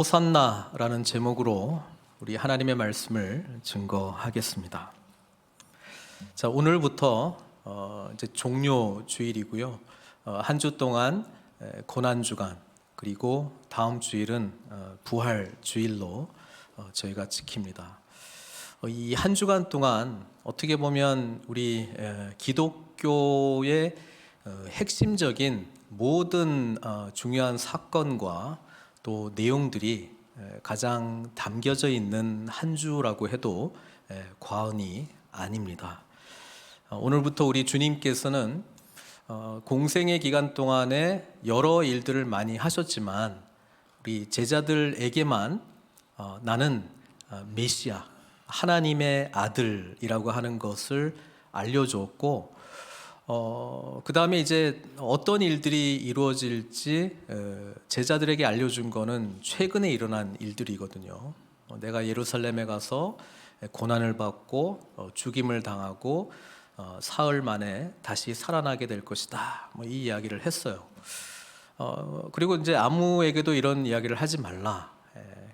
호산나라는 제목으로 우리 하나님의 말씀을 증거하겠습니다. 자, 오늘부터 이제 종료 주일이고요. 한 주 동안 고난 주간, 그리고 다음 주일은 부활 주일로 저희가 지킵니다. 이 한 주간 동안 어떻게 보면 우리 기독교의 핵심적인 모든 중요한 사건과 또 내용들이 가장 담겨져 있는 한 주라고 해도 과언이 아닙니다. 오늘부터 우리 주님께서는 공생의 기간 동안에 여러 일들을 많이 하셨지만 우리 제자들에게만 나는 메시아, 하나님의 아들이라고 하는 것을 알려주었고, 그 다음에 이제 어떤 일들이 이루어질지 제자들에게 알려준 거는 최근에 일어난 일들이거든요. 내가 예루살렘에 가서 고난을 받고 죽임을 당하고 사흘 만에 다시 살아나게 될 것이다. 이 이야기를 했어요. 그리고 이제 아무에게도 이런 이야기를 하지 말라.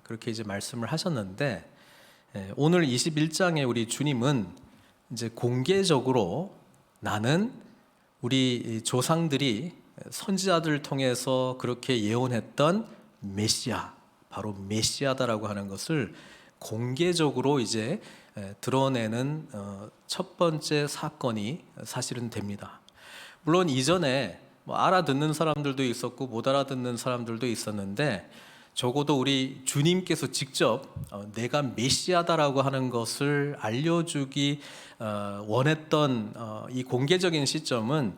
그렇게 이제 말씀을 하셨는데, 오늘 21장에 우리 주님은 이제 공개적으로 나는 우리 조상들이 선지자들을 통해서 그렇게 예언했던 메시아, 바로 메시아다라고 하는 것을 공개적으로 이제 드러내는 첫 번째 사건이 사실은 됩니다. 물론 이전에 알아듣는 사람들도 있었고 못 알아듣는 사람들도 있었는데, 적어도 우리 주님께서 직접 내가 메시아다라고 하는 것을 알려주기 원했던 이 공개적인 시점은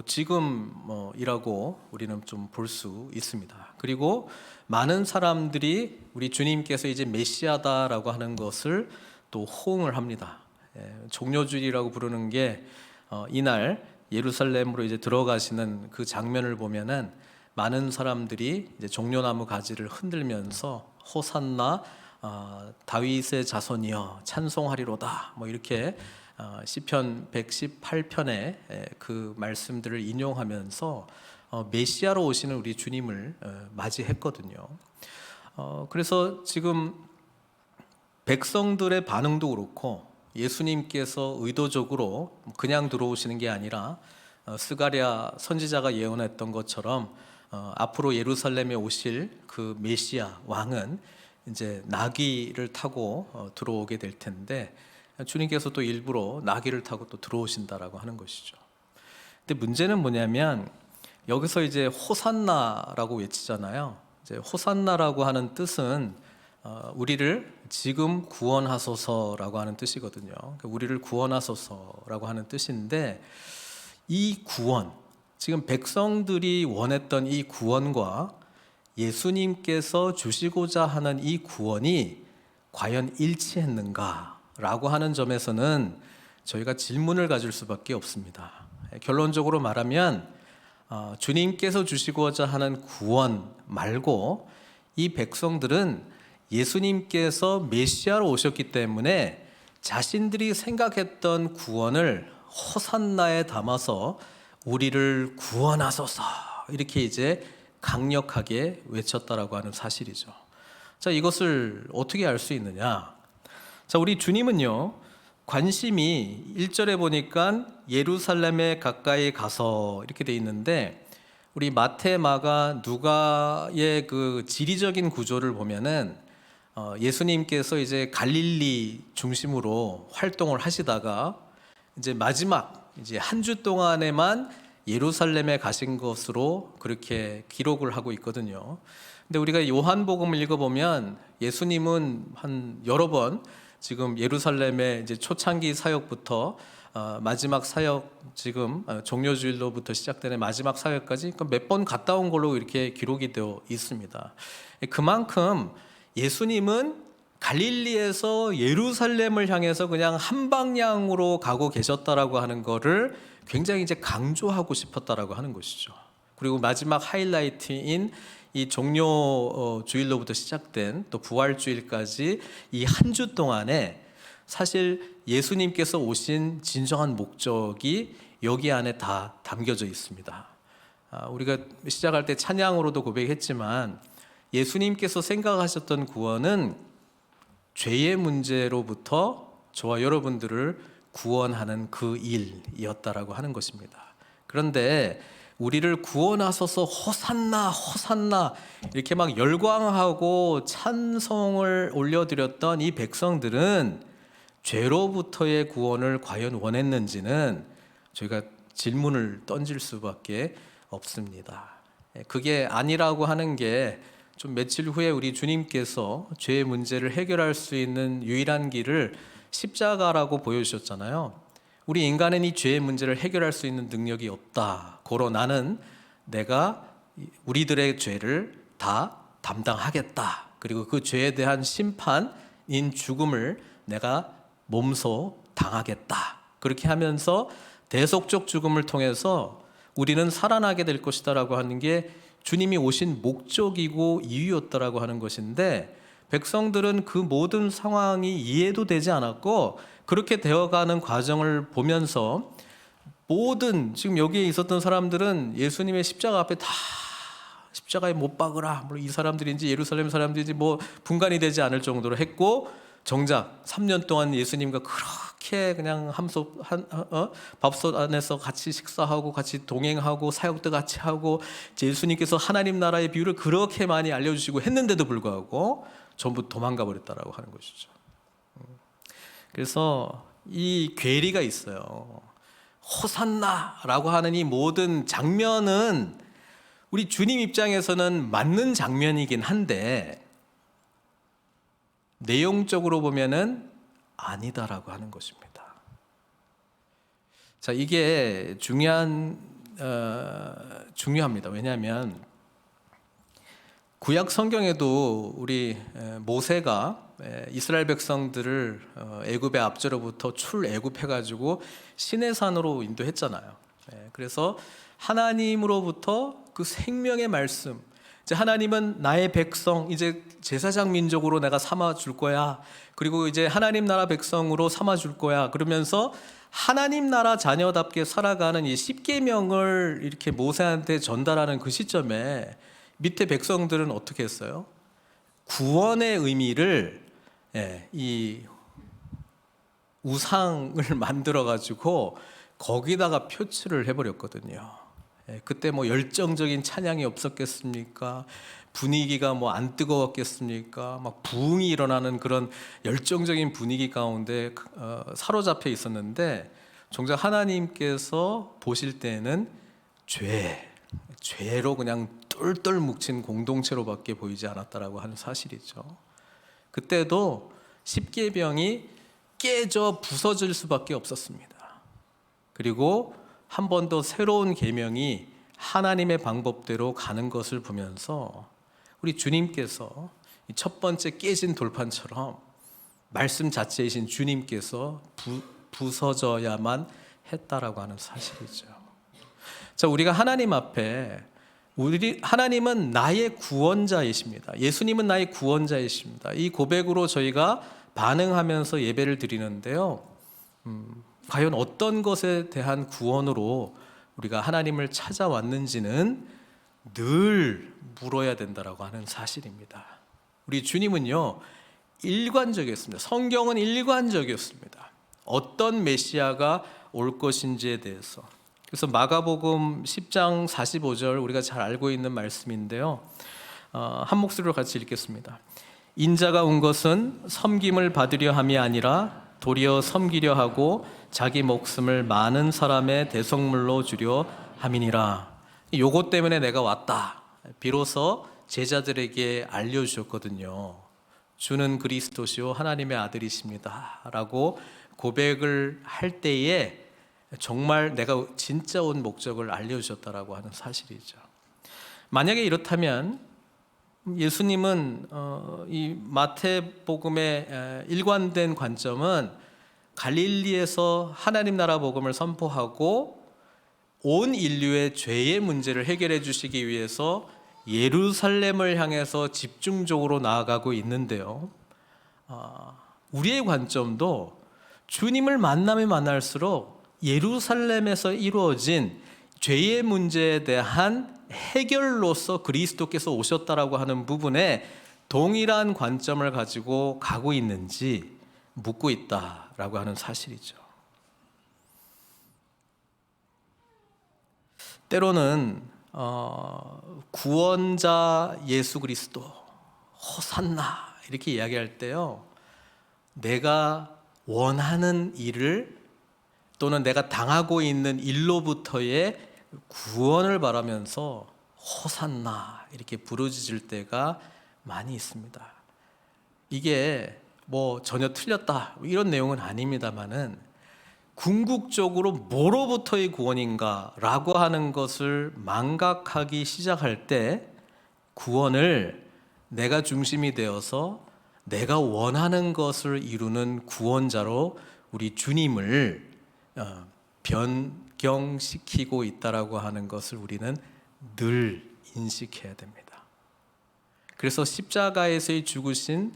지금이라고 우리는 좀 볼 수 있습니다. 그리고 많은 사람들이 우리 주님께서 이제 메시아다라고 하는 것을 또 호응을 합니다. 종려주일이라고 부르는 게 이날 예루살렘으로 이제 들어가시는 그 장면을 보면은 많은 사람들이 이제 종려나무 가지를 흔들면서 호산나 다윗의 자손이여 찬송하리로다 이렇게 시편 118편의 그 말씀들을 인용하면서 메시아로 오시는 우리 주님을 맞이했거든요. 그래서 지금 백성들의 반응도 그렇고 예수님께서 의도적으로 그냥 들어오시는 게 아니라 스가랴 선지자가 예언했던 것처럼 앞으로 예루살렘에 오실 그 메시아 왕은 이제 나귀를 타고 들어오게 될 텐데, 주님께서 또 일부러 나귀를 타고 또 들어오신다라고 하는 것이죠. 근데 문제는 뭐냐면 여기서 이제 호산나라고 외치잖아요. 이제 호산나라고 하는 뜻은 우리를 지금 구원하소서라고 하는 뜻이거든요. 우리를 구원하소서라고 하는 뜻인데, 이 구원, 지금 백성들이 원했던 이 구원과 예수님께서 주시고자 하는 이 구원이 과연 일치했는가라고 하는 점에서는 저희가 질문을 가질 수밖에 없습니다. 결론적으로 말하면 주님께서 주시고자 하는 구원 말고 이 백성들은 예수님께서 메시아로 오셨기 때문에 자신들이 생각했던 구원을 호산나에 담아서 우리를 구원하소서 이렇게 이제 강력하게 외쳤다라고 하는 사실이죠. 자, 이것을 어떻게 알 수 있느냐? 자, 우리 주님은요, 관심이 1절에 보니까 예루살렘에 가까이 가서 이렇게 돼 있는데, 우리 마태, 마가, 누가의 그 지리적인 구조를 보면은 예수님께서 이제 갈릴리 중심으로 활동을 하시다가 이제 마지막 이제 한 주 동안에만 예루살렘에 가신 것으로 그렇게 기록을 하고 있거든요. 근데 우리가 요한복음을 읽어보면 예수님은 한 여러 번 지금 예루살렘의 이제 초창기 사역부터 마지막 사역, 지금 종려주일로부터 시작되는 마지막 사역까지 몇 번 갔다 온 걸로 이렇게 기록이 되어 있습니다. 그만큼 예수님은 갈릴리에서 예루살렘을 향해서 그냥 한 방향으로 가고 계셨다라고 하는 거를 굉장히 이제 강조하고 싶었다라고 하는 것이죠. 그리고 마지막 하이라이트인 이 종료 주일로부터 시작된 또 부활 주일까지 이 한 주 동안에 사실 예수님께서 오신 진정한 목적이 여기 안에 다 담겨져 있습니다. 우리가 시작할 때 찬양으로도 고백했지만 예수님께서 생각하셨던 구원은 죄의 문제로부터 저와 여러분들을 구원하는 그 일이었다라고 하는 것입니다. 그런데 우리를 구원하소서 호산나 호산나 이렇게 막 열광하고 찬송을 올려드렸던 이 백성들은 죄로부터의 구원을 과연 원했는지는 저희가 질문을 던질 수밖에 없습니다. 그게 아니라고 하는 게 좀 며칠 후에 우리 주님께서 죄의 문제를 해결할 수 있는 유일한 길을 십자가라고 보여주셨잖아요. 우리 인간은 이 죄의 문제를 해결할 수 있는 능력이 없다. 고로 나는 내가 우리들의 죄를 다 담당하겠다. 그리고 그 죄에 대한 심판인 죽음을 내가 몸소 당하겠다. 그렇게 하면서 대속적 죽음을 통해서 우리는 살아나게 될 것이다라고 하는 게 주님이 오신 목적이고 이유였다라고 하는 것인데, 백성들은 그 모든 상황이 이해도 되지 않았고 그렇게 되어가는 과정을 보면서 모든 지금 여기에 있었던 사람들은 예수님의 십자가 앞에 다 십자가에 못 박으라, 물론 이 사람들인지 예루살렘 사람들인지 뭐 분간이 되지 않을 정도로 했고, 정작 3년 동안 예수님과 그렇게 그냥 밥솥 안에서 같이 식사하고 같이 동행하고 사역도 같이 하고 예수님께서 하나님 나라의 비유를 그렇게 많이 알려주시고 했는데도 불구하고 전부 도망가 버렸다라고 하는 것이죠. 그래서 이 괴리가 있어요. 호산나라고 하는 이 모든 장면은 우리 주님 입장에서는 맞는 장면이긴 한데 내용적으로 보면은 아니다라고 하는 것입니다. 자, 이게 중요합니다. 왜냐하면 구약 성경에도 우리 모세가 이스라엘 백성들을 애굽의 앞제로부터 출애굽해가지고 시내산으로 인도했잖아요. 그래서 하나님으로부터 그 생명의 말씀, 이제 하나님은 나의 백성, 이제 제사장 민족으로 내가 삼아 줄 거야. 그리고 이제 하나님 나라 백성으로 삼아 줄 거야. 그러면서 하나님 나라 자녀답게 살아가는 이 십계명을 이렇게 모세한테 전달하는 그 시점에 밑에 백성들은 어떻게 했어요? 구원의 의미를 이 우상을 만들어 가지고 거기다가 표출을 해버렸거든요. 그때 뭐 열정적인 찬양이 없었겠습니까? 분위기가 뭐 안 뜨거웠겠습니까? 막 부흥이 일어나는 그런 열정적인 분위기 가운데 사로잡혀 있었는데, 정작 하나님께서 보실 때는 죄로 그냥 똘똘 뭉친 공동체로밖에 보이지 않았다라고 하는 사실이죠. 그때도 십계명이 깨져 부서질 수밖에 없었습니다. 그리고 한 번 더 새로운 계명이 하나님의 방법대로 가는 것을 보면서 우리 주님께서 첫 번째 깨진 돌판처럼 말씀 자체이신 주님께서 부서져야만 했다라고 하는 사실이죠. 자, 우리가 하나님 앞에 하나님은 나의 구원자이십니다. 예수님은 나의 구원자이십니다. 이 고백으로 저희가 반응하면서 예배를 드리는데요. 과연 어떤 것에 대한 구원으로 우리가 하나님을 찾아왔는지는 늘 물어야 된다라고 하는 사실입니다. 우리 주님은요, 일관적이었습니다. 성경은 일관적이었습니다. 어떤 메시아가 올 것인지에 대해서. 그래서 마가복음 10장 45절 우리가 잘 알고 있는 말씀인데요. 한 목소리로 같이 읽겠습니다. 인자가 온 것은 섬김을 받으려 함이 아니라 도리어 섬기려 하고 자기 목숨을 많은 사람의 대속물로 주려 함이니라. 요것 때문에 내가 왔다. 비로소 제자들에게 알려주셨거든요. 주는 그리스도시요 하나님의 아들이십니다 라고 고백을 할 때에 정말 내가 진짜 온 목적을 알려주셨다라고 하는 사실이죠. 만약에 이렇다면 예수님은 이 마태복음의 일관된 관점은 갈릴리에서 하나님 나라 복음을 선포하고 온 인류의 죄의 문제를 해결해 주시기 위해서 예루살렘을 향해서 집중적으로 나아가고 있는데요. 우리의 관점도 주님을 만나면 만날수록 예루살렘에서 이루어진 죄의 문제에 대한 해결로서 그리스도께서 오셨다라고 하는 부분에 동일한 관점을 가지고 가고 있는지 묻고 있다라고 하는 사실이죠. 때로는 구원자 예수 그리스도 호산나 이렇게 이야기할 때요, 내가 원하는 일을 또는 내가 당하고 있는 일로부터의 구원을 바라면서 호산나 이렇게 부르짖을 때가 많이 있습니다. 이게 뭐 전혀 틀렸다 이런 내용은 아닙니다만은 궁극적으로 뭐로부터의 구원인가 라고 하는 것을 망각하기 시작할 때 구원을 내가 중심이 되어서 내가 원하는 것을 이루는 구원자로 우리 주님을 변경시키고 있다라고 하는 것을 우리는 늘 인식해야 됩니다. 그래서 십자가에서의 죽으신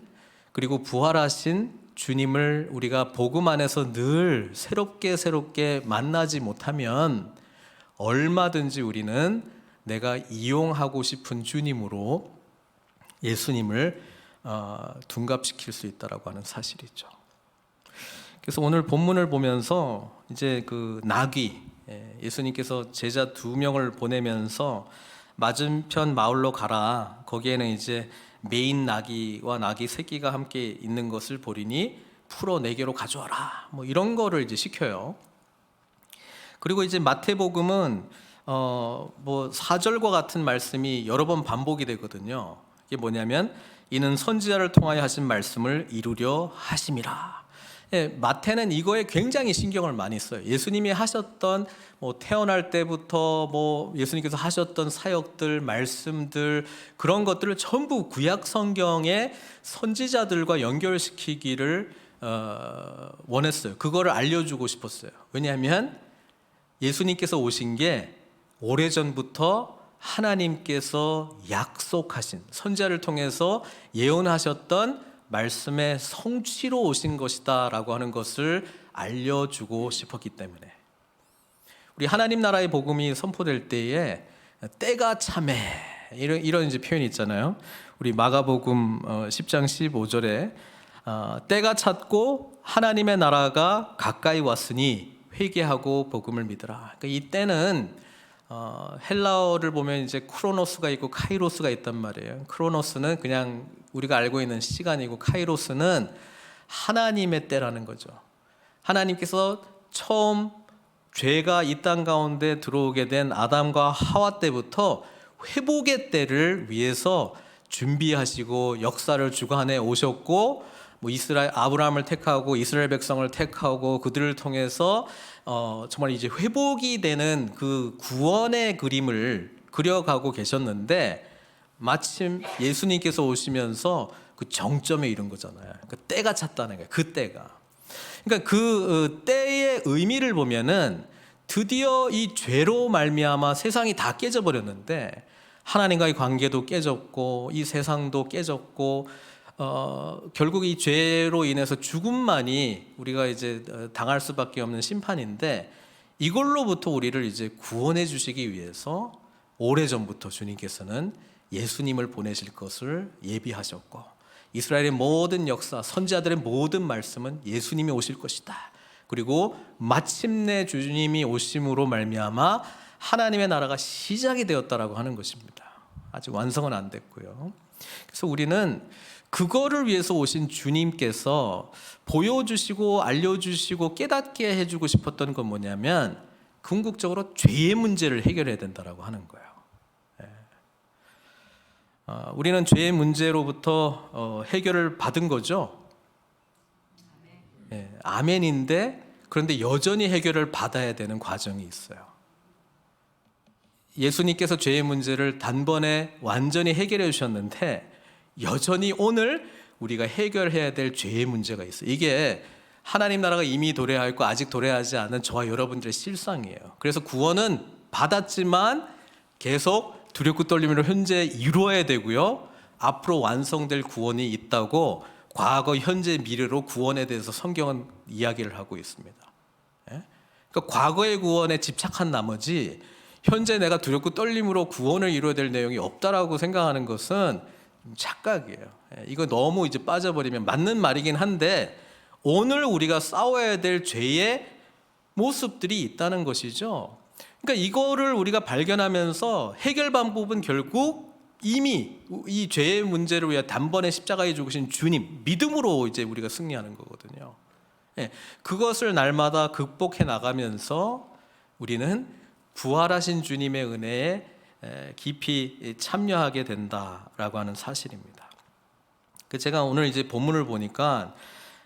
그리고 부활하신 주님을 우리가 복음 안에서 늘 새롭게 만나지 못하면 얼마든지 우리는 내가 이용하고 싶은 주님으로 예수님을 둔갑시킬 수 있다라고 하는 사실이죠. 그래서 오늘 본문을 보면서 이제 그 나귀, 예수님께서 제자 2명을 보내면서 맞은편 마을로 가라. 거기에는 이제 메인 나귀와 나귀 새끼가 함께 있는 것을 보리니 풀어 내게로 가져와라. 뭐 이런 거를 이제 시켜요. 그리고 이제 마태복음은 뭐 4절과 같은 말씀이 여러 번 반복이 되거든요. 이게 뭐냐면 이는 선지자를 통하여 하신 말씀을 이루려 하심이라. 마태는 이거에 굉장히 신경을 많이 써요. 예수님이 하셨던 뭐 태어날 때부터 뭐 예수님께서 하셨던 사역들, 말씀들 그런 것들을 전부 구약 성경의 선지자들과 연결시키기를 원했어요. 그거를 알려주고 싶었어요. 왜냐하면 예수님께서 오신 게 오래전부터 하나님께서 약속하신 선지자를 통해서 예언하셨던 말씀의 성취로 오신 것이다 라고 하는 것을 알려주고 싶었기 때문에 우리 하나님 나라의 복음이 선포될 때에 때가 참해 이런 이제 표현이 있잖아요. 우리 마가복음 10장 15절에 때가 찼고 하나님의 나라가 가까이 왔으니 회개하고 복음을 믿으라. 그러니까 이 때는 헬라어를 보면 이제 크로노스가 있고 카이로스가 있단 말이에요. 크로노스는 그냥 우리가 알고 있는 시간이고 카이로스는 하나님의 때라는 거죠. 하나님께서 처음 죄가 이 땅 가운데 들어오게 된 아담과 하와 때부터 회복의 때를 위해서 준비하시고 역사를 주관해 오셨고 뭐 이스라엘 아브라함을 택하고 이스라엘 백성을 택하고 그들을 통해서 정말 이제 회복이 되는 그 구원의 그림을 그려가고 계셨는데 마침 예수님께서 오시면서 그 정점에 이른 거잖아요. 그 때가 찼다는 거예요. 그 때가. 그러니까 그 때의 의미를 보면은 드디어 이 죄로 말미암아 세상이 다 깨져버렸는데 하나님과의 관계도 깨졌고 이 세상도 깨졌고 결국 이 죄로 인해서 죽음만이 우리가 이제 당할 수밖에 없는 심판인데 이걸로부터 우리를 이제 구원해 주시기 위해서 오래전부터 주님께서는 예수님을 보내실 것을 예비하셨고 이스라엘의 모든 역사, 선지자들의 모든 말씀은 예수님이 오실 것이다. 그리고 마침내 주님이 오심으로 말미암아 하나님의 나라가 시작이 되었다라고 하는 것입니다. 아직 완성은 안 됐고요. 그래서 우리는 그거를 위해서 오신 주님께서 보여주시고 알려주시고 깨닫게 해주고 싶었던 건 뭐냐면 궁극적으로 죄의 문제를 해결해야 된다라고 하는 거예요. 우리는 죄의 문제로부터 해결을 받은 거죠. 아멘인데 그런데 여전히 해결을 받아야 되는 과정이 있어요. 예수님께서 죄의 문제를 단번에 완전히 해결해 주셨는데 여전히 오늘 우리가 해결해야 될 죄의 문제가 있어요. 이게 하나님 나라가 이미 도래하였고 아직 도래하지 않은 저와 여러분들의 실상이에요. 그래서 구원은 받았지만 계속 두렵고 떨림으로 현재 이루어야 되고요. 앞으로 완성될 구원이 있다고 과거, 현재, 미래로 구원에 대해서 성경은 이야기를 하고 있습니다. 그러니까 과거의 구원에 집착한 나머지 현재 내가 두렵고 떨림으로 구원을 이루어야 될 내용이 없다라고 생각하는 것은 착각이에요. 이거 너무 이제 빠져버리면 맞는 말이긴 한데 오늘 우리가 싸워야 될 죄의 모습들이 있다는 것이죠. 그러니까 이거를 우리가 발견하면서 해결 방법은 결국 이미 이 죄의 문제를 위해 단번에 십자가에 죽으신 주님 믿음으로 이제 우리가 승리하는 거거든요. 그것을 날마다 극복해 나가면서 우리는 부활하신 주님의 은혜에 깊이 참여하게 된다라고 하는 사실입니다. 제가 오늘 이제 본문을 보니까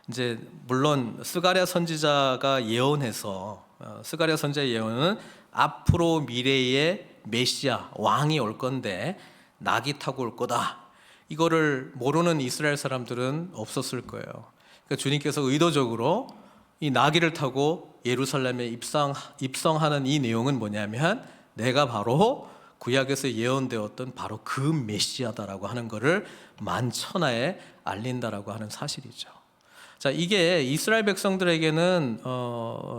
이제 물론 스가랴 선지자가 예언해서 스가랴 선지자의 예언은 앞으로 미래에 메시아 왕이 올 건데 낙이 타고 올 거다. 이거를 모르는 이스라엘 사람들은 없었을 거예요. 그러니까 주님께서 의도적으로 이 나귀를 타고 예루살렘에 입성하는 이 내용은 뭐냐면 내가 바로 구약에서 예언되었던 바로 그 메시아다라고 하는 것을 만천하에 알린다라고 하는 사실이죠. 자, 이게 이스라엘 백성들에게는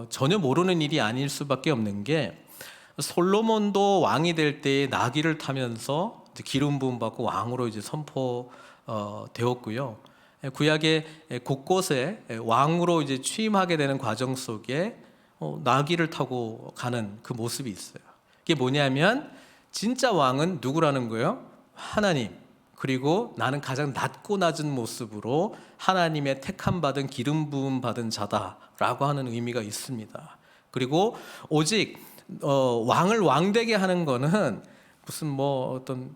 전혀 모르는 일이 아닐 수밖에 없는 게 솔로몬도 왕이 될 때에 나귀를 타면서 기름 부음 받고 왕으로 이제 선포되었고요. 구약의 곳곳에 왕으로 이제 취임하게 되는 과정 속에 나귀를 타고 가는 그 모습이 있어요. 이게 뭐냐면 진짜 왕은 누구라는 거예요? 하나님. 그리고 나는 가장 낮고 낮은 모습으로 하나님의 택함 받은 기름 부음 받은 자다라고 하는 의미가 있습니다. 그리고 오직 왕을 왕되게 하는 거는 무슨 어떤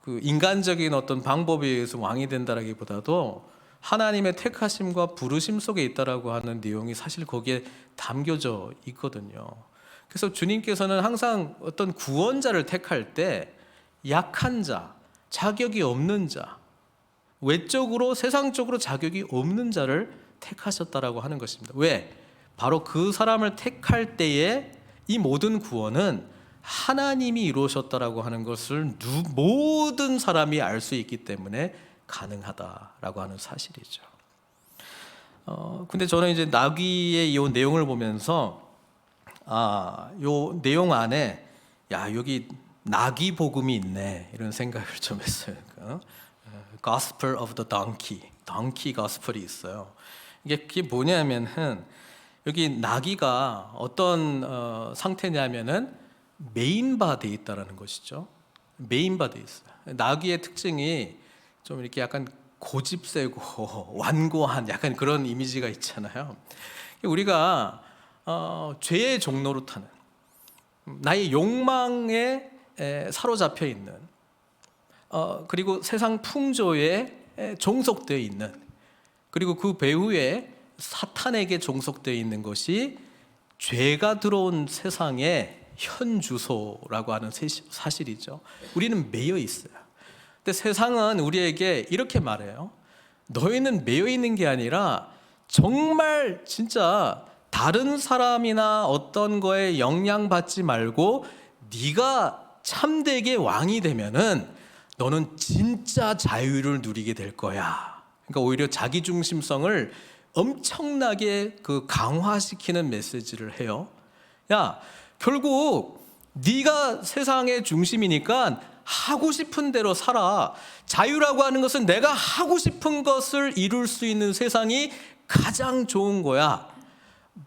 그 인간적인 어떤 방법에 의해서 왕이 된다라기보다도 하나님의 택하심과 부르심 속에 있다라고 하는 내용이 사실 거기에 담겨져 있거든요. 그래서 주님께서는 항상 어떤 구원자를 택할 때 약한 자, 자격이 없는 자, 외적으로 세상적으로 자격이 없는 자를 택하셨다라고 하는 것입니다. 왜? 바로 그 사람을 택할 때에 이 모든 구원은 하나님이 이루셨다라고 하는 것을 모든 사람이 알 수 있기 때문에 가능하다라고 하는 사실이죠. 근데 저는 이제 나귀의 이 내용을 보면서 요 내용 안에 여기 나귀 복음이 있네 이런 생각을 좀 했어요. Gospel of the donkey gospel이 있어요. 이게 뭐냐면은 여기 나귀가 어떤 상태냐면은 메인바돼 있다라는 것이죠. 메인바돼 있어요. 나귀의 특징이 좀 이렇게 약간 고집세고 완고한 약간 그런 이미지가 있잖아요. 우리가 죄의 종로로 타는 나의 욕망에 사로잡혀 있는 그리고 세상 풍조에 종속되어 있는 그리고 그 배후에 사탄에게 종속되어 있는 것이 죄가 들어온 세상의 현 주소라고 하는 사실이죠. 우리는 매여 있어요. 근데 세상은 우리에게 이렇게 말해요. 너희는 매여 있는 게 아니라 정말 진짜 다른 사람이나 어떤 거에 영향받지 말고 네가 참되게 왕이 되면은 너는 진짜 자유를 누리게 될 거야. 그러니까 오히려 자기중심성을 엄청나게 강화시키는 메시지를 해요. 결국 네가 세상의 중심이니까 하고 싶은 대로 살아. 자유라고 하는 것은 내가 하고 싶은 것을 이룰 수 있는 세상이 가장 좋은 거야.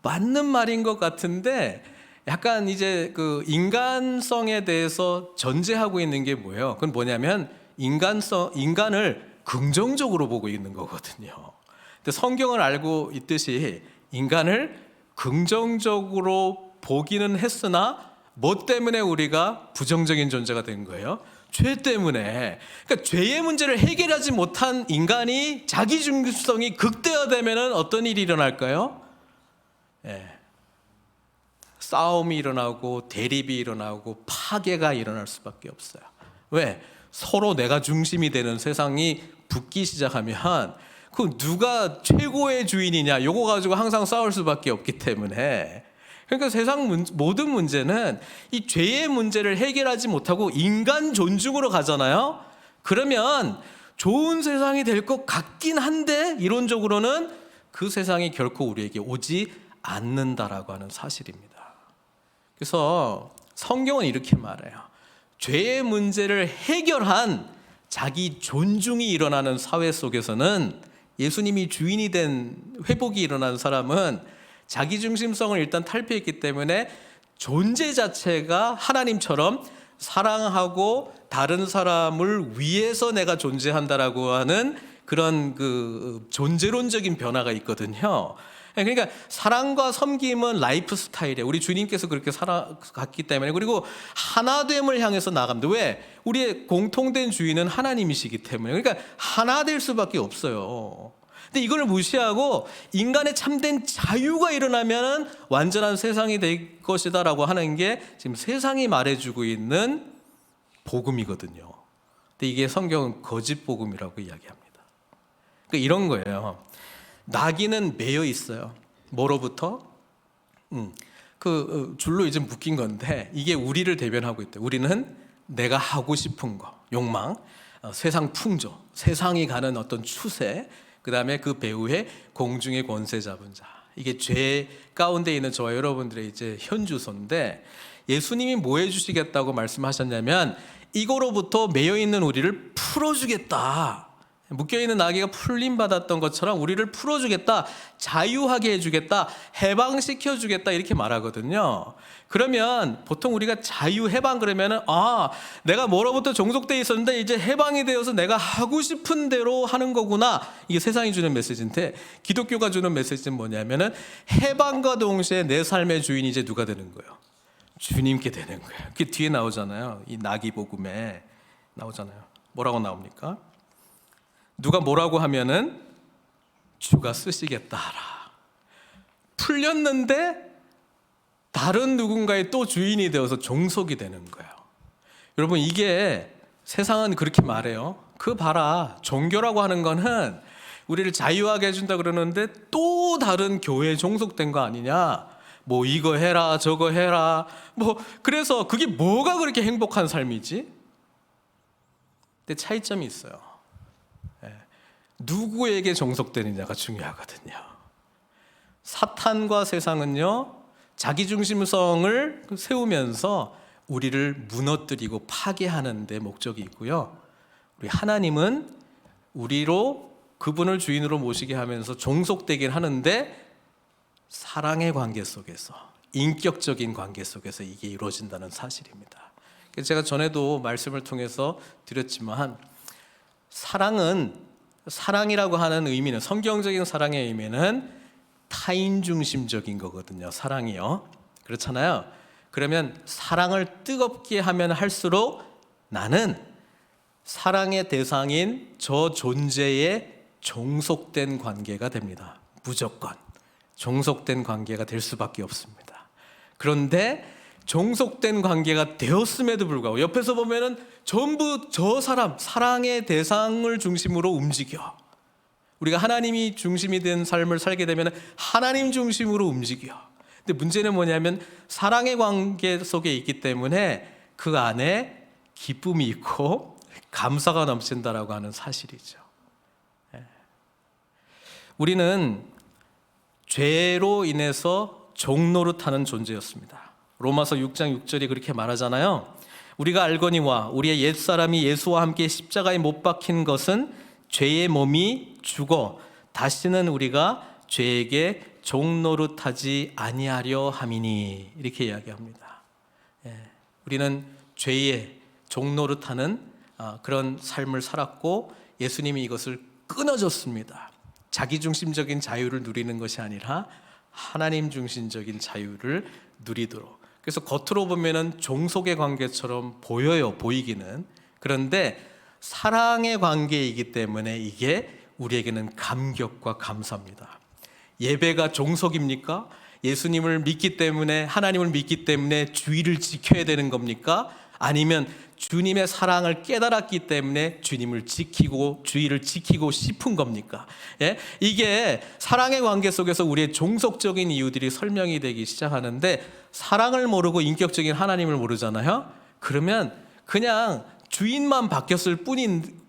맞는 말인 것 같은데 약간 이제 인간성에 대해서 전제하고 있는 게 뭐예요? 그건 뭐냐면 인간을 긍정적으로 보고 있는 거거든요. 근데 성경을 알고 있듯이 인간을 긍정적으로 보기는 했으나 뭐 때문에 우리가 부정적인 존재가 된 거예요? 죄 때문에. 그러니까 죄의 문제를 해결하지 못한 인간이 자기중심성이 극대화되면 어떤 일이 일어날까요? 싸움이 일어나고 대립이 일어나고 파괴가 일어날 수밖에 없어요. 왜? 서로 내가 중심이 되는 세상이 붙기 시작하면 그 누가 최고의 주인이냐 요거 가지고 항상 싸울 수밖에 없기 때문에 그러니까 세상 모든 문제는 이 죄의 문제를 해결하지 못하고 인간 존중으로 가잖아요. 그러면 좋은 세상이 될 것 같긴 한데 이론적으로는 그 세상이 결코 우리에게 오지 않는다라고 하는 사실입니다. 그래서 성경은 이렇게 말해요. 죄의 문제를 해결한 자기 존중이 일어나는 사회 속에서는, 예수님이 주인이 된 회복이 일어난 사람은 자기중심성을 일단 탈피했기 때문에 존재 자체가 하나님처럼 사랑하고 다른 사람을 위해서 내가 존재한다라고 하는 그런 그 존재론적인 변화가 있거든요. 그러니까 사랑과 섬김은 라이프 스타일이에요. 우리 주님께서 그렇게 살아갔기 때문에. 그리고 하나됨을 향해서 나갑니다. 왜? 우리의 공통된 주인은 하나님이시기 때문에. 그러니까 하나 될 수밖에 없어요. 근데 이걸 무시하고 인간의 참된 자유가 일어나면 완전한 세상이 될 것이다라고 하는 게 지금 세상이 말해주고 있는 복음이거든요. 근데 이게 성경은 거짓 복음이라고 이야기합니다. 그러니까 이런 거예요. 나귀는 매여 있어요. 뭐로부터? 줄로 이제 묶인 건데, 이게 우리를 대변하고 있대요. 우리는 내가 하고 싶은 거, 욕망, 세상 풍조, 세상이 가는 어떤 추세, 그 다음에 그 배후에 공중의 권세 잡은 자. 이게 죄 가운데 있는 저와 여러분들의 이제 현주소인데, 예수님이 뭐 해주시겠다고 말씀하셨냐면, 이거로부터 매여 있는 우리를 풀어주겠다. 묶여있는 나귀가 풀림받았던 것처럼 우리를 풀어주겠다, 자유하게 해주겠다, 해방시켜주겠다, 이렇게 말하거든요. 그러면 보통 우리가 자유 해방 그러면은, 내가 뭐로부터 종속되어 있었는데 이제 해방이 되어서 내가 하고 싶은 대로 하는 거구나, 이게 세상이 주는 메시지인데, 기독교가 주는 메시지는 뭐냐면은 해방과 동시에 내 삶의 주인이 이제 누가 되는 거예요? 주님께 되는 거예요. 그게 뒤에 나오잖아요. 이 나귀 복음에 나오잖아요. 뭐라고 나옵니까? 누가 뭐라고 하면은 주가 쓰시겠다 하라. 풀렸는데 다른 누군가의 또 주인이 되어서 종속이 되는 거예요. 여러분, 이게 세상은 그렇게 말해요. 그 봐라, 종교라고 하는 거는 우리를 자유하게 해준다 그러는데 또 다른 교회에 종속된 거 아니냐, 뭐 이거 해라 저거 해라, 뭐 그래서 그게 뭐가 그렇게 행복한 삶이지? 근데 차이점이 있어요. 누구에게 종속되느냐가 중요하거든요. 사탄과 세상은요, 자기중심성을 세우면서 우리를 무너뜨리고 파괴하는 데 목적이 있고요, 우리 하나님은 우리로 그분을 주인으로 모시게 하면서 종속되긴 하는데 사랑의 관계 속에서, 인격적인 관계 속에서 이게 이루어진다는 사실입니다. 제가 전에도 말씀을 통해서 드렸지만, 사랑이라고 하는 의미는, 성경적인 사랑의 의미는 타인 중심적인 거거든요. 사랑이요. 그렇잖아요. 그러면 사랑을 뜨겁게 하면 할수록 나는 사랑의 대상인 저 존재에 종속된 관계가 됩니다. 무조건 종속된 관계가 될 수밖에 없습니다. 그런데 종속된 관계가 되었음에도 불구하고 옆에서 보면은 전부 저 사람, 사랑의 대상을 중심으로 움직여. 우리가 하나님이 중심이 된 삶을 살게 되면 하나님 중심으로 움직여. 근데 문제는 뭐냐면 사랑의 관계 속에 있기 때문에 그 안에 기쁨이 있고 감사가 넘친다라고 하는 사실이죠. 우리는 죄로 인해서 종노릇하는 존재였습니다. 로마서 6장 6절이 그렇게 말하잖아요. 우리가 알거니와 우리의 옛사람이 예수와 함께 십자가에 못 박힌 것은 죄의 몸이 죽어 다시는 우리가 죄에게 종노릇하지 아니하려 함이니, 이렇게 이야기합니다. 우리는 죄에 종노릇하는 그런 삶을 살았고 예수님이 이것을 끊어줬습니다. 자기중심적인 자유를 누리는 것이 아니라 하나님 중심적인 자유를 누리도록. 그래서 겉으로 보면은 종속의 관계처럼 보이기는. 그런데 사랑의 관계이기 때문에 이게 우리에게는 감격과 감사입니다. 예배가 종속입니까? 예수님을 믿기 때문에, 하나님을 믿기 때문에 주의를 지켜야 되는 겁니까? 아니면 주님의 사랑을 깨달았기 때문에 주님을 지키고 주의를 지키고 싶은 겁니까? 이게 사랑의 관계 속에서 우리의 종속적인 이유들이 설명이 되기 시작하는데, 사랑을 모르고 인격적인 하나님을 모르잖아요. 그러면 그냥 주인만 바뀌었을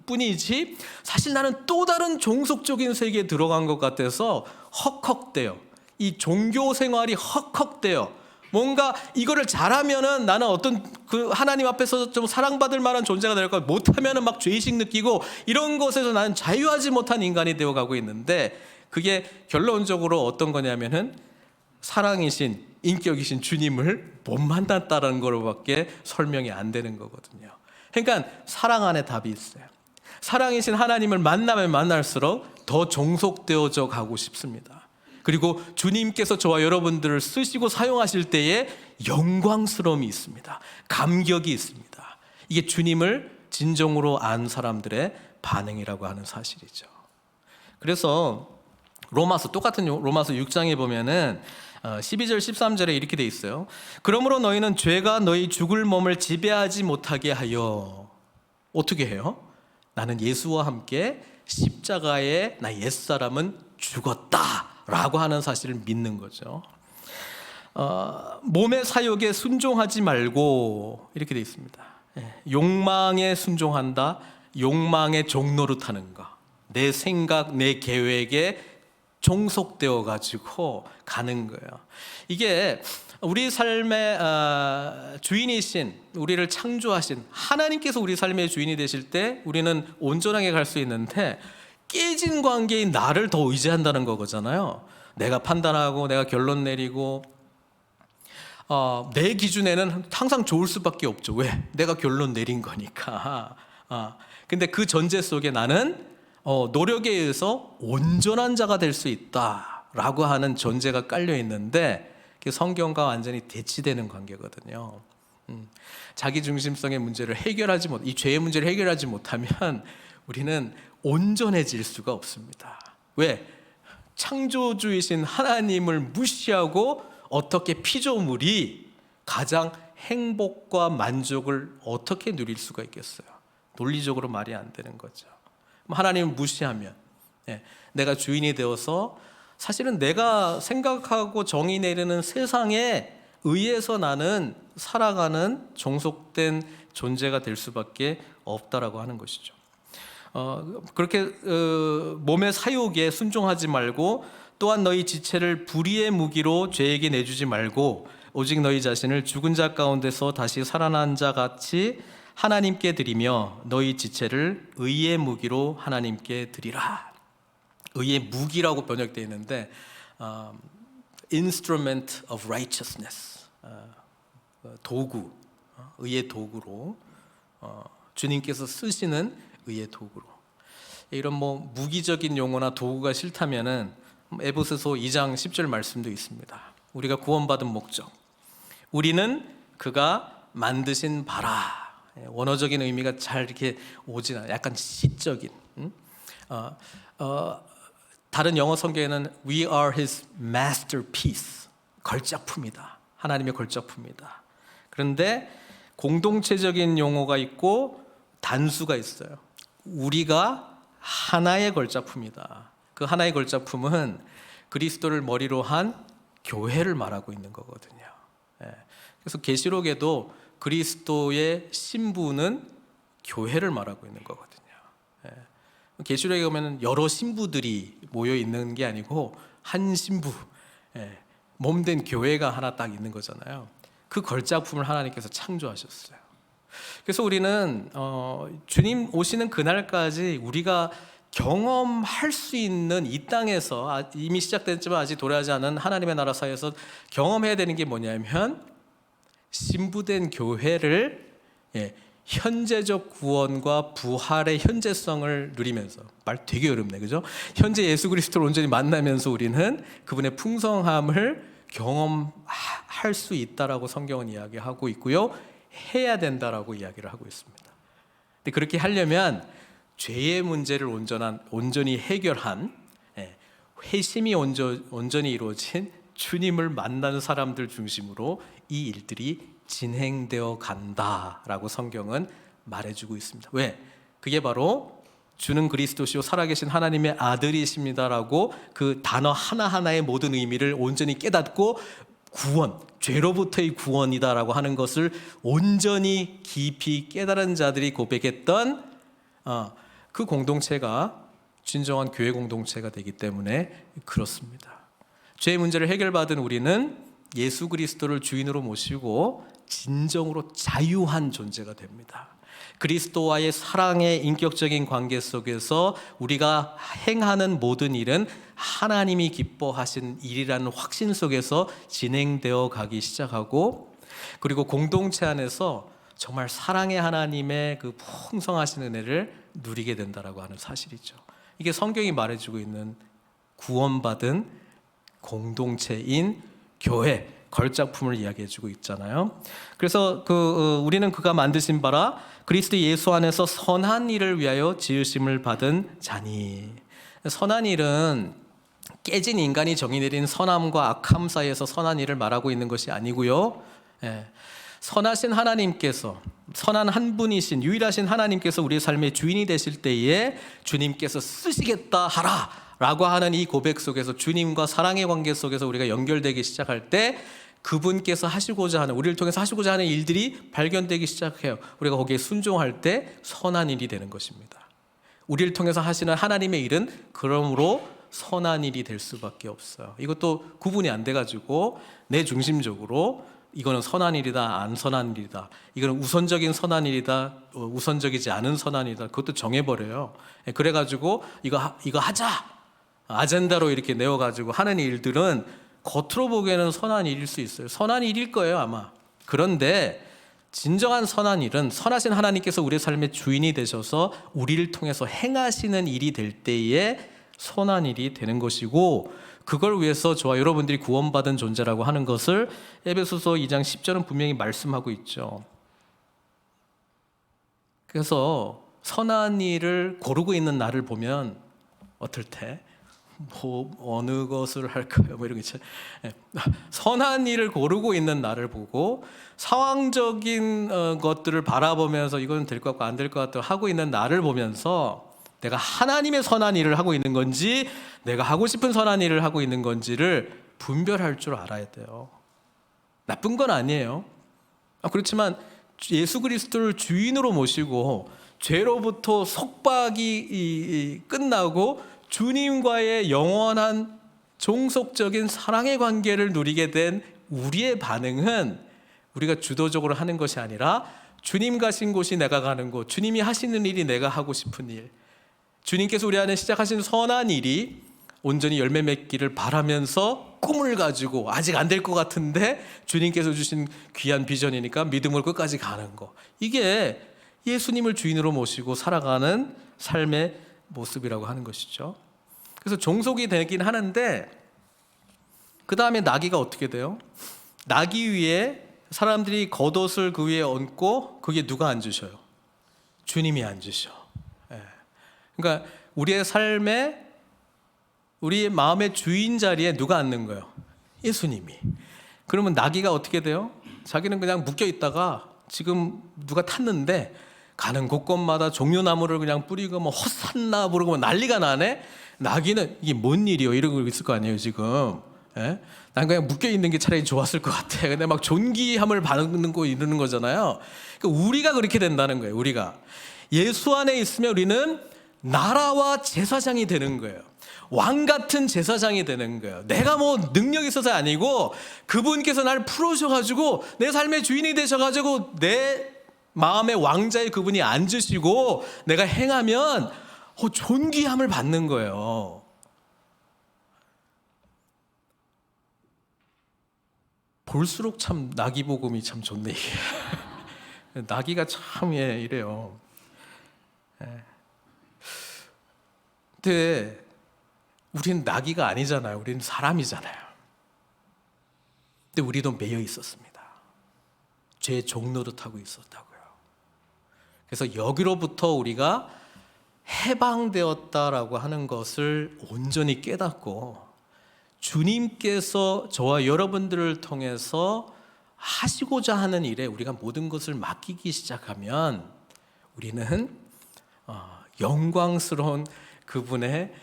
뿐이지 사실 나는 또 다른 종속적인 세계에 들어간 것 같아서 헉헉대요. 이 종교 생활이 헉헉대요. 뭔가 이거를 잘하면은 나는 어떤 그 하나님 앞에서 좀 사랑받을 만한 존재가 될 거야. 못하면은 막 죄의식 느끼고 이런 것에서 나는 자유하지 못한 인간이 되어가고 있는데, 그게 결론적으로 어떤 거냐면은 사랑이신 인격이신 주님을 못 만났다는 거로밖에 설명이 안 되는 거거든요. 그러니까 사랑 안에 답이 있어요. 사랑이신 하나님을 만나면 만날수록 더 종속되어져 가고 싶습니다. 그리고 주님께서 저와 여러분들을 쓰시고 사용하실 때에 영광스러움이 있습니다. 감격이 있습니다. 이게 주님을 진정으로 안 사람들의 반응이라고 하는 사실이죠. 그래서 똑같은 로마서 6장에 보면은 12절 13절에 이렇게 돼 있어요. 그러므로 너희는 죄가 너희 죽을 몸을 지배하지 못하게 하여 어떻게 해요? 나는 예수와 함께 십자가에 나 옛사람은 죽었다라고 하는 사실을 믿는 거죠. 몸의 사욕에 순종하지 말고 이렇게 돼 있습니다. 욕망에 순종한다. 욕망의 종로로 타는 거. 내 생각, 내 계획에 종속되어 가지고 가는 거예요. 이게 우리 삶의 주인이신, 우리를 창조하신 하나님께서 우리 삶의 주인이 되실 때 우리는 온전하게 갈 수 있는데, 깨진 관계인 나를 더 의지한다는 거잖아요. 내가 판단하고 내가 결론 내리고 내 기준에는 항상 좋을 수밖에 없죠. 왜? 내가 결론 내린 거니까. 근데 그 전제 속에 나는 노력에 의해서 온전한 자가 될 수 있다라고 하는 전제가 깔려 있는데, 그게 성경과 완전히 대치되는 관계거든요. 자기 중심성의 문제를 이 죄의 문제를 해결하지 못하면 우리는 온전해질 수가 없습니다. 왜? 창조주이신 하나님을 무시하고 어떻게 피조물이 가장 행복과 만족을 어떻게 누릴 수가 있겠어요? 논리적으로 말이 안 되는 거죠. 하나님을 무시하면 내가 주인이 되어서 사실은 내가 생각하고 정의 내리는 세상에 의해서 나는 살아가는 종속된 존재가 될 수밖에 없다라고 하는 것이죠. 그렇게 몸의 사욕에 순종하지 말고, 또한 너희 지체를 불의의 무기로 죄에게 내주지 말고, 오직 너희 자신을 죽은 자 가운데서 다시 살아난 자 같이 하나님께 드리며 너희 지체를 의의 무기로 하나님께 드리라. 의의 무기라고 번역되어 있는데 instrument of righteousness, 도구, 의의 도구로, 주님께서 쓰시는 의의 도구로. 이런 무기적인 용어나 도구가 싫다면은 에베소서 2장 10절 말씀도 있습니다. 우리가 구원받은 목적, 우리는 그가 만드신 바라. 원어적인 의미가 잘 이렇게 오진 않아요. 약간 시적인. 다른 영어 성경에는 We are His masterpiece, 걸작품이다. 하나님의 걸작품이다. 그런데 공동체적인 용어가 있고 단수가 있어요. 우리가 하나의 걸작품이다. 그 하나의 걸작품은 그리스도를 머리로 한 교회를 말하고 있는 거거든요. 그래서 계시록에도 그리스도의 신부는 교회를 말하고 있는 거거든요. 계시록에 보면 여러 신부들이 모여 있는 게 아니고 한 신부, 몸된 교회가 하나 딱 있는 거잖아요. 그 걸작품을 하나님께서 창조하셨어요. 그래서 우리는 주님 오시는 그날까지 우리가 경험할 수 있는 이 땅에서, 이미 시작됐지만 아직 도래하지 않은 하나님의 나라 사이에서 경험해야 되는 게 뭐냐면, 신부된 교회를 현재적 구원과 부활의 현재성을 누리면서, 말 되게 어렵네, 그죠? 현재 예수 그리스도를 온전히 만나면서 우리는 그분의 풍성함을 경험할 수 있다라고 성경은 이야기하고 있고요, 해야 된다라고 이야기를 하고 있습니다. 근데 그렇게 하려면 죄의 문제를 온전히 해결한, 회심이 온전히 이루어진 주님을 만나는 사람들 중심으로 이 일들이 진행되어 간다라고 성경은 말해주고 있습니다. 왜? 그게 바로 주는 그리스도시요 살아계신 하나님의 아들이십니다라고 그 단어 하나하나의 모든 의미를 온전히 깨닫고 구원, 죄로부터의 구원이다라고 하는 것을 온전히 깊이 깨달은 자들이 고백했던 그 공동체가 진정한 교회 공동체가 되기 때문에 그렇습니다. 죄의 문제를 해결받은 우리는 예수 그리스도를 주인으로 모시고 진정으로 자유한 존재가 됩니다. 그리스도와의 사랑의 인격적인 관계 속에서 우리가 행하는 모든 일은 하나님이 기뻐하신 일이라는 확신 속에서 진행되어 가기 시작하고, 그리고 공동체 안에서 정말 사랑의 하나님의 그 풍성하신 은혜를 누리게 된다라고 하는 사실이죠. 이게 성경이 말해주고 있는 구원받은 공동체인 교회, 걸작품을 이야기해주고 있잖아요. 그래서 우리는 그가 만드신 바라 그리스도 예수 안에서 선한 일을 위하여 지으심을 받은 자니. 선한 일은 깨진 인간이 정의내린 선함과 악함 사이에서 선한 일을 말하고 있는 것이 아니고요. 선하신 하나님께서, 선한 한 분이신 유일하신 하나님께서 우리의 삶의 주인이 되실 때에 주님께서 쓰시겠다 하라 라고 하는 이 고백 속에서, 주님과 사랑의 관계 속에서 우리가 연결되기 시작할 때 그분께서 하시고자 하는, 우리를 통해서 하시고자 하는 일들이 발견되기 시작해요. 우리가 거기에 순종할 때 선한 일이 되는 것입니다. 우리를 통해서 하시는 하나님의 일은 그러므로 선한 일이 될 수밖에 없어요. 이것도 구분이 안 돼가지고 내 중심적으로 이거는 선한 일이다, 안 선한 일이다, 이거는 우선적인 선한 일이다, 우선적이지 않은 선한 일이다, 그것도 정해버려요. 그래가지고 이거 하자, 아젠다로 이렇게 내어가지고 하는 일들은 겉으로 보기에는 선한 일일 수 있어요. 선한 일일 거예요, 아마. 그런데 진정한 선한 일은 선하신 하나님께서 우리의 삶의 주인이 되셔서 우리를 통해서 행하시는 일이 될 때에 선한 일이 되는 것이고, 그걸 위해서 저와 여러분들이 구원받은 존재라고 하는 것을 에베소서 2장 10절은 분명히 말씀하고 있죠. 그래서 선한 일을 고르고 있는 나를 보면 어떨 때 어느 것을 할까요? 이런 게 있죠. 선한 일을 고르고 있는 나를 보고 상황적인 것들을 바라보면서 이건 될 것 같고 안 될 것 같고 하고 있는 나를 보면서 내가 하나님의 선한 일을 하고 있는 건지 내가 하고 싶은 선한 일을 하고 있는 건지를 분별할 줄 알아야 돼요. 나쁜 건 아니에요. 그렇지만 예수 그리스도를 주인으로 모시고 죄로부터 속박이 끝나고 주님과의 영원한 종속적인 사랑의 관계를 누리게 된 우리의 반응은 우리가 주도적으로 하는 것이 아니라 주님 가신 곳이 내가 가는 곳, 주님이 하시는 일이 내가 하고 싶은 일, 주님께서 우리 안에 시작하신 선한 일이 온전히 열매 맺기를 바라면서 꿈을 가지고 아직 안 될 것 같은데 주님께서 주신 귀한 비전이니까 믿음으로 끝까지 가는 거, 이게 예수님을 주인으로 모시고 살아가는 삶의 모습이라고 하는 것이죠. 그래서 종속이 되긴 하는데 그 다음에 나귀가 어떻게 돼요? 나귀 위에 사람들이 겉옷을 그 위에 얹고 그게 누가 앉으셔요? 주님이 앉으셔. 그러니까 우리의 삶에, 우리의 마음의 주인 자리에 누가 앉는 거예요? 예수님이. 그러면 나귀가 어떻게 돼요? 자기는 그냥 묶여 있다가 지금 누가 탔는데 가는 곳곳마다 종려나무를 그냥 뿌리고 뭐 호산나 부르고 난리가 나네. 나귀는 이게 뭔 일이요? 이러고 있을 거 아니에요 지금. 난 그냥 묶여 있는 게 차라리 좋았을 것 같아. 근데 막 존귀함을 받는 거 이러는 거잖아요. 그러니까 우리가 그렇게 된다는 거예요. 우리가 예수 안에 있으면 우리는 나라와 제사장이 되는 거예요. 왕 같은 제사장이 되는 거예요. 내가 뭐 능력이 있어서 아니고 그분께서 나를 풀어주셔가지고 내 삶의 주인이 되셔가지고 내 마음의 왕자의 그분이 앉으시고 내가 행하면 존귀함을 받는 거예요. 볼수록 참 나귀 복음이 참 좋네 이게. 나귀가 참 이래요. 근데 우리는 나귀가 아니잖아요. 우리는 사람이잖아요. 근데 우리도 매여 있었습니다. 죄의 종노릇하고 있었다고요. 그래서 여기로부터 우리가 해방되었다라고 하는 것을 온전히 깨닫고 주님께서 저와 여러분들을 통해서 하시고자 하는 일에 우리가 모든 것을 맡기기 시작하면 우리는 영광스러운 그분의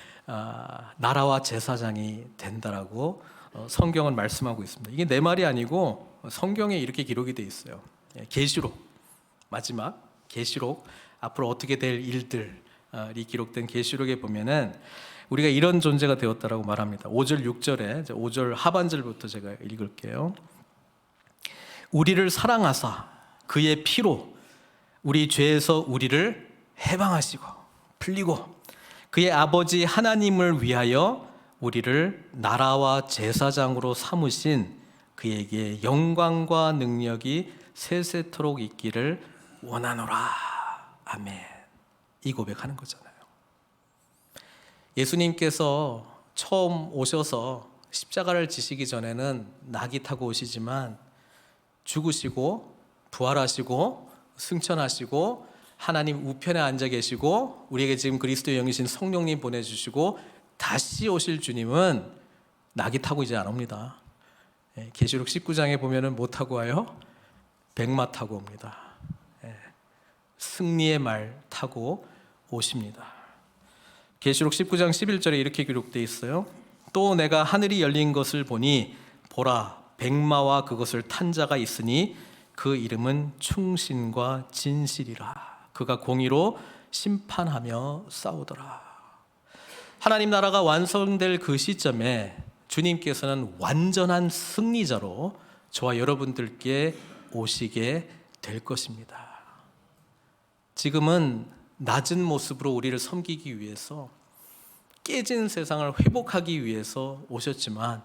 나라와 제사장이 된다라고 성경은 말씀하고 있습니다. 이게 내 말이 아니고 성경에 이렇게 기록이 되어 있어요. 계시록, 마지막 계시록, 앞으로 어떻게 될 일들이 기록된 계시록에 보면은 우리가 이런 존재가 되었다라고 말합니다. 5절 6절에 5절 하반절부터 제가 읽을게요. 우리를 사랑하사 그의 피로 우리 죄에서 우리를 해방하시고 풀리고 그의 아버지 하나님을 위하여 우리를 나라와 제사장으로 삼으신 그에게 영광과 능력이 세세토록 있기를 원하노라. 아멘. 이 고백하는 거잖아요. 예수님께서 처음 오셔서 십자가를 지시기 전에는 나귀 타고 오시지만 죽으시고 부활하시고 승천하시고 하나님 우편에 앉아 계시고 우리에게 지금 그리스도의 영이신 성령님 보내주시고 다시 오실 주님은 나귀 타고 이제 안 옵니다. 계시록 19장에 보면은 뭐 타고 와요? 백마 타고 옵니다. 승리의 말 타고 오십니다. 계시록 19장 11절에 이렇게 기록되어 있어요. 또 내가 하늘이 열린 것을 보니 보라 백마와 그것을 탄 자가 있으니 그 이름은 충신과 진실이라. 그가 공의로 심판하며 싸우더라. 하나님 나라가 완성될 그 시점에 주님께서는 완전한 승리자로 저와 여러분들께 오시게 될 것입니다. 지금은 낮은 모습으로 우리를 섬기기 위해서 깨진 세상을 회복하기 위해서 오셨지만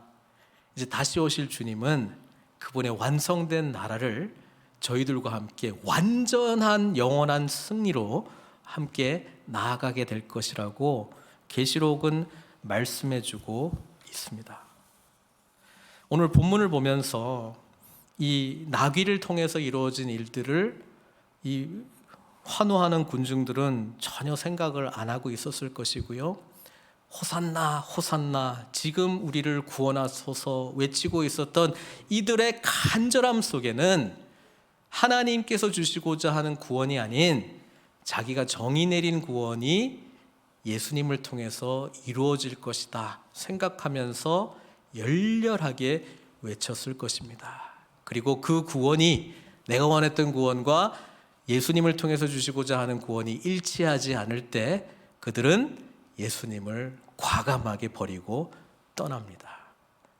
이제 다시 오실 주님은 그분의 완성된 나라를 저희들과 함께 완전한 영원한 승리로 함께 나아가게 될 것이라고 계시록은 말씀해주고 있습니다. 오늘 본문을 보면서 이 나귀를 통해서 이루어진 일들을 이 환호하는 군중들은 전혀 생각을 안 하고 있었을 것이고요. 호산나 호산나 지금 우리를 구원하소서 외치고 있었던 이들의 간절함 속에는 하나님께서 주시고자 하는 구원이 아닌 자기가 정의 내린 구원이 예수님을 통해서 이루어질 것이다 생각하면서 열렬하게 외쳤을 것입니다. 그리고 그 구원이 내가 원했던 구원과 예수님을 통해서 주시고자 하는 구원이 일치하지 않을 때 그들은 예수님을 과감하게 버리고 떠납니다.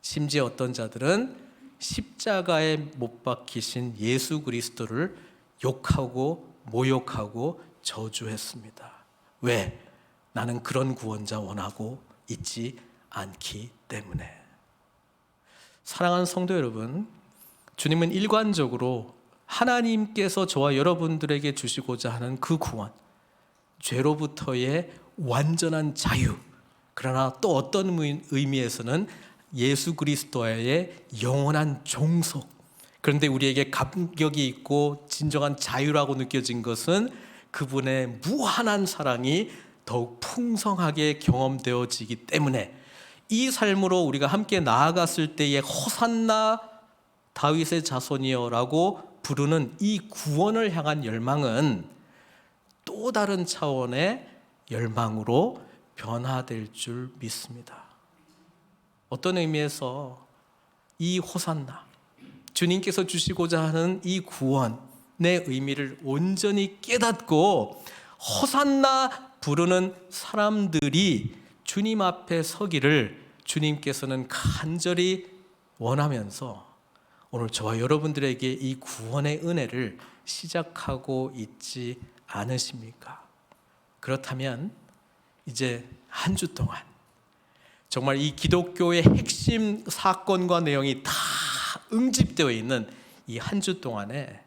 심지어 어떤 자들은 십자가에 못 박히신 예수 그리스도를 욕하고 모욕하고 저주했습니다. 왜? 나는 그런 구원자 원하고 있지 않기 때문에. 사랑하는 성도 여러분, 주님은 일관적으로 하나님께서 저와 여러분들에게 주시고자 하는 그 구원, 죄로부터의 완전한 자유, 그러나 또 어떤 의미에서는 예수 그리스도의 영원한 종속. 그런데 우리에게 감격이 있고 진정한 자유라고 느껴진 것은 그분의 무한한 사랑이 더욱 풍성하게 경험되어지기 때문에 이 삶으로 우리가 함께 나아갔을 때의 호산나 다윗의 자손이여라고 부르는 이 구원을 향한 열망은 또 다른 차원의 열망으로 변화될 줄 믿습니다. 어떤 의미에서 이 호산나, 주님께서 주시고자 하는 이 구원의 의미를 온전히 깨닫고 호산나 부르는 사람들이 주님 앞에 서기를 주님께서는 간절히 원하면서 오늘 저와 여러분들에게 이 구원의 은혜를 시작하고 있지 않으십니까? 그렇다면 이제 한 주 동안 정말 이 기독교의 핵심 사건과 내용이 다 응집되어 있는 이 한 주 동안에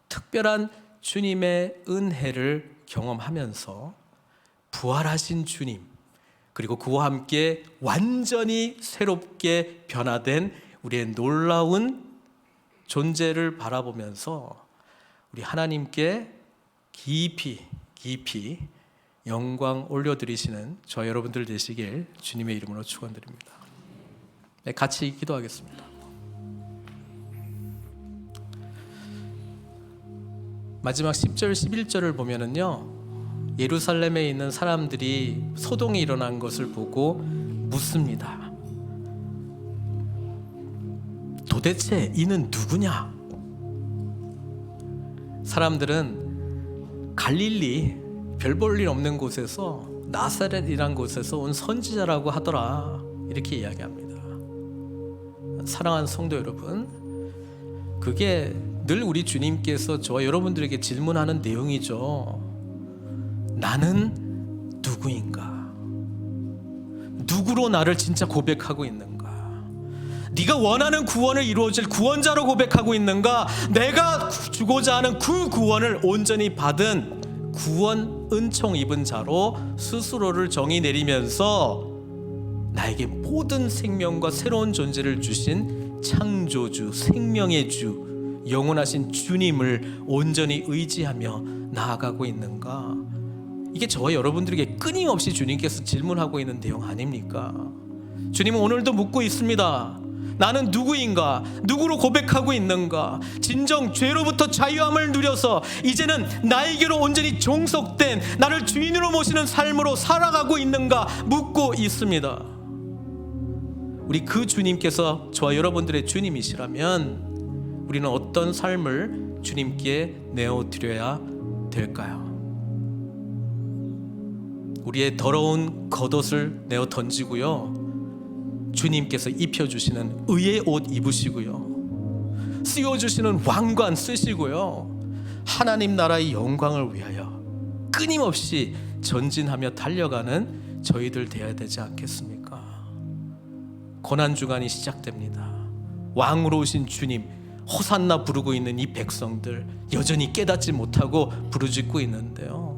특별한 주님의 은혜를 경험하면서 부활하신 주님, 그리고 그와 함께 완전히 새롭게 변화된 우리의 놀라운 존재를 바라보면서 우리 하나님께 깊이 영광 올려드리시는 저 여러분들 되시길 주님의 이름으로 축원드립니다. 네, 같이 기도하겠습니다. 마지막 10절 11절을 보면은요, 예루살렘에 있는 사람들이 소동이 일어난 것을 보고 묻습니다. 도대체 이는 누구냐? 사람들은 갈릴리 별 볼 일 없는 곳에서 나사렛이란 곳에서 온 선지자라고 하더라, 이렇게 이야기합니다. 사랑하는 성도 여러분, 그게 늘 우리 주님께서 저와 여러분들에게 질문하는 내용이죠. 나는 누구인가? 누구로 나를 진짜 고백하고 있는가? 네가 원하는 구원을 이루어질 구원자로 고백하고 있는가? 내가 주고자 하는 그 구원을 온전히 받은 구원 은총 입은 자로 스스로를 정의 내리면서 나에게 모든 생명과 새로운 존재를 주신 창조주, 생명의 주, 영원하신 주님을 온전히 의지하며 나아가고 있는가? 이게 저와 여러분들에게 끊임없이 주님께서 질문하고 있는 내용 아닙니까? 주님은 오늘도 묻고 있습니다. 나는 누구인가? 누구로 고백하고 있는가? 진정 죄로부터 자유함을 누려서 이제는 나에게로 온전히 종속된 나를 주인으로 모시는 삶으로 살아가고 있는가? 묻고 있습니다. 우리 그 주님께서 저와 여러분들의 주님이시라면 우리는 어떤 삶을 주님께 내어드려야 될까요? 우리의 더러운 겉옷을 내어 던지고요, 주님께서 입혀주시는 의의 옷 입으시고요, 씌워주시는 왕관 쓰시고요, 하나님 나라의 영광을 위하여 끊임없이 전진하며 달려가는 저희들 되어야 되지 않겠습니까? 고난주간이 시작됩니다. 왕으로 오신 주님 호산나 부르고 있는 이 백성들 여전히 깨닫지 못하고 부르짖고 있는데요,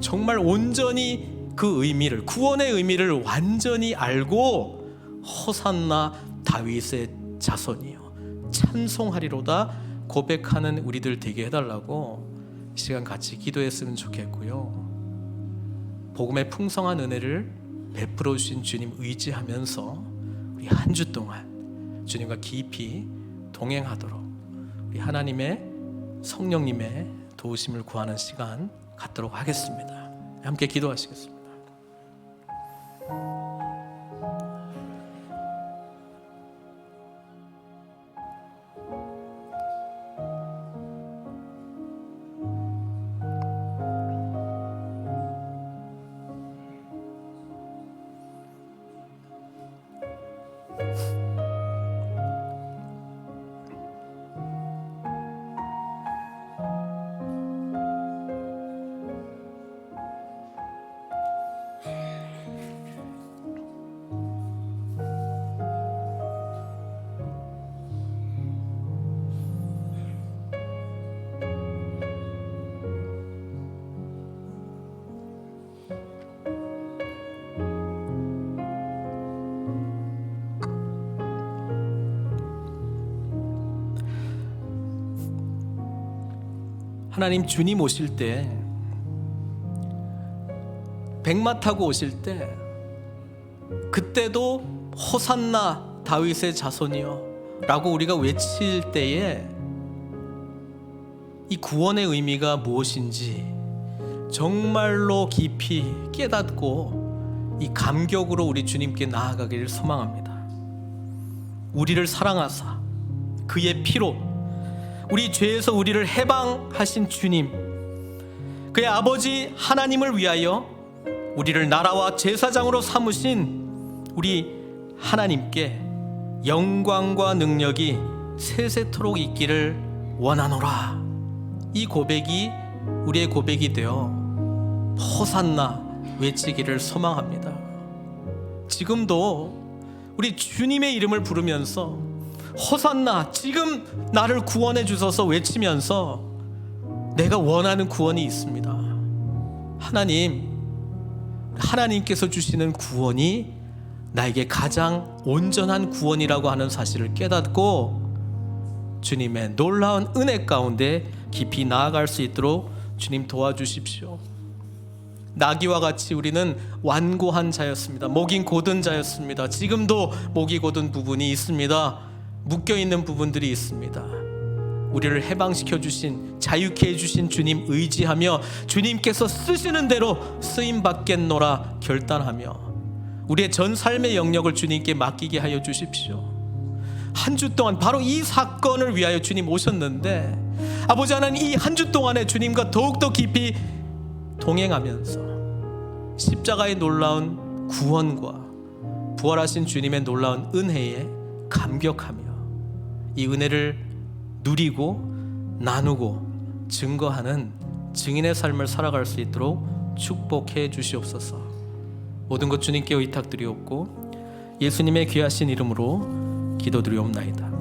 정말 온전히 그 의미를, 구원의 의미를 완전히 알고 호산나 다윗의 자손이요 찬송하리로다 고백하는 우리들 되게 해달라고 이 시간 같이 기도했으면 좋겠고요, 복음의 풍성한 은혜를 베풀어 주신 주님 의지하면서 우리 한 주 동안 주님과 깊이 동행하도록 우리 하나님의 성령님의 도우심을 구하는 시간 갖도록 하겠습니다. 함께 기도하시겠습니다. 하나님 주님 오실 때, 백마 타고 오실 때, 그때도 호산나 다윗의 자손이여 라고 우리가 외칠 때에 이 구원의 의미가 무엇인지 정말로 깊이 깨닫고 이 감격으로 우리 주님께 나아가기를 소망합니다. 우리를 사랑하사 그의 피로 우리 죄에서 우리를 해방하신 주님, 그의 아버지 하나님을 위하여 우리를 나라와 제사장으로 삼으신 우리 하나님께 영광과 능력이 세세토록 있기를 원하노라. 이 고백이 우리의 고백이 되어 호산나 외치기를 소망합니다. 지금도 우리 주님의 이름을 부르면서 호산나, 지금 나를 구원해 주소서 외치면서 내가 원하는 구원이 있습니다. 하나님께서 주시는 구원이 나에게 가장 온전한 구원이라고 하는 사실을 깨닫고 주님의 놀라운 은혜 가운데 깊이 나아갈 수 있도록 주님 도와주십시오. 나귀와 같이 우리는 완고한 자였습니다. 목이 곧은 자였습니다. 지금도 목이 곧은 부분이 있습니다. 묶여있는 부분들이 있습니다. 우리를 해방시켜 주신, 자유케 해주신 주님 의지하며 주님께서 쓰시는 대로 쓰임받겠노라 결단하며 우리의 전 삶의 영역을 주님께 맡기게 하여 주십시오. 한 주 동안 바로 이 사건을 위하여 주님 오셨는데, 아버지 하나님, 이 한 주 동안에 주님과 더욱더 깊이 동행하면서 십자가의 놀라운 구원과 부활하신 주님의 놀라운 은혜에 감격하며 이 은혜를 누리고 나누고 증거하는 증인의 삶을 살아갈 수 있도록 축복해 주시옵소서. 모든 것 주님께 의탁드리옵고 예수님의 귀하신 이름으로 기도드리옵나이다.